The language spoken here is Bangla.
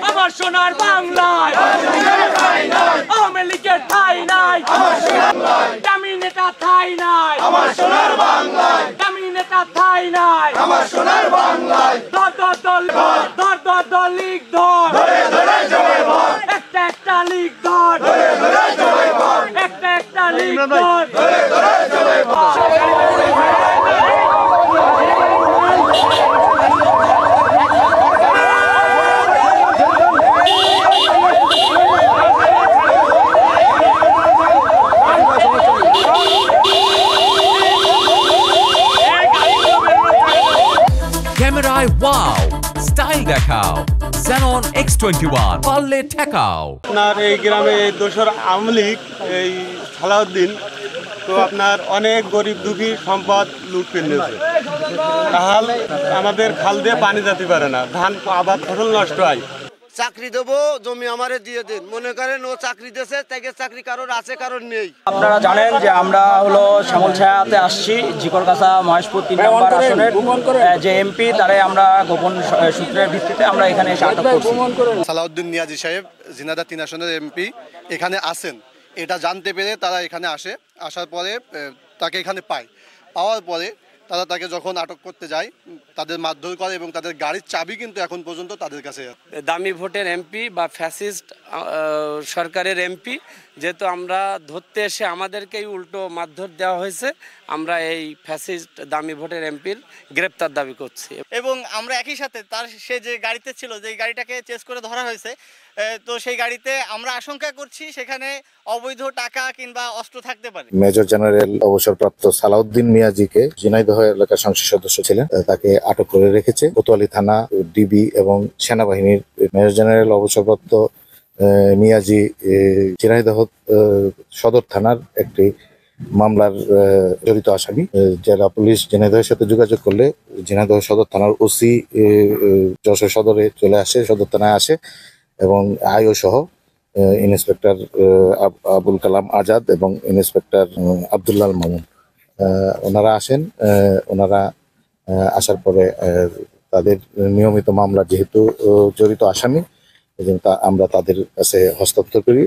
আমার সোনার বাংলায় আওয়ামী লীগের ঠাই নাই, দামি নেতা ঠাই নাই, আমার সোনার বাংলায় দামি নেতা ঠাই নাই, আমার সোনার বাংলায় দর দর লীগ ধর, ধরে ধরে জয় ভর, একটা একটা লীগ ধর, ধরে ধরে জয় ভর, একটা একটা লীগ ধর, ধরে ধরে জয় ভর। ক্যামেরায় ওয়াও, স্টাইল দেখাও, Xenon X21 পারলে ঠেকাও। আপনার এই গ্রামে দোসর আওয়ামী লীগ এই সালাউদ্দিন তো আপনার অনেক গরিব দুঃখী সম্পদ লুট কিনেছে। তাহলে আমাদের খাল দিয়ে পানি যেতে পারে না, ধান আবাদ ফসল নষ্ট হয়। চাকরি দেবো, জমি আমারে দিয়ে দিন, মনে করেন ও চাকরি দিয়েছে, তাকে চাকরি কারোর আছে কারোর নেই। আপনারা জানেন যে আমরা হলো শ্যামলছায়াতে আসছি, জিকরগাছা মহেশপুর 3 নম্বর আসনের যে এমপি তারাই আমরা গোপন সূত্রের ভিত্তিতে আমরা এখানে এসে আটক করছি। সালাউদ্দিন নিয়াজি সাহেব ঝিনাইদহ 3 আসনের এমপি এখানে আসেন, এটা জানতে পেরে তারা এখানে আসে। আসার পরে তাকে এখানে পাওয়ার পরে তারা তাকে যখন আটক করতে যায় তাদের মারধর করে এবং তাদের গাড়ির চাবি কিন্তু এখন পর্যন্ত তাদের কাছে। দামি ভোটের এমপি বা ফ্যাসিস্ট সরকারের এমপি, যেহেতু আমরা ধরতে এসে আমাদেরকেই উল্টো মারধর দেওয়া হয়েছে, আমরা এই ফ্যাসিস্ট দামি ভোটের এমপির গ্রেপ্তার দাবি করছি। এবং আমরা একই সাথে তার সে যে গাড়িতে ছিল, যে গাড়িটাকে চেস করে ধরা হয়েছে, তো সেই গাড়িতে আমরা আশঙ্কা করছি সেখানে অবৈধ টাকা কিংবা অস্ত্র থাকতে পারে। মেজর জেনারেল অবসরপ্রাপ্ত সালাউদ্দিন মিয়াজিকে ঝিনাইদহ এলাকার সংসদ সদস্য ছিলেন, তাকে আটক করে রেখেছে কোতোয়ালি থানা, ডিবি এবং সেনাবাহিনীর। মেজর জেনারেল অবসরপ্রাপ্ত মিয়াজি ঝিনাইদহ সদর থানার একটি মামলার জড়িত আসামি। জেলা পুলিশ ঝিনাইদহের সাথে যোগাযোগ করলে ঝিনাইদহ সদর থানার ওসি যশোর সদরে চলে আসে, সদর থানায় আসে এবং আইও সহ ইন্সপেক্টর আবুল কালাম আজাদ এবং ইন্সপেক্টর আব্দুল্লাহ মামুন ওনারা আসেন। ওনারা আসার পরে তাদের নিয়মিত মামলা যেহেতু জড়িত আসামি, আমরা তাদের কাছে হস্তান্তর করি।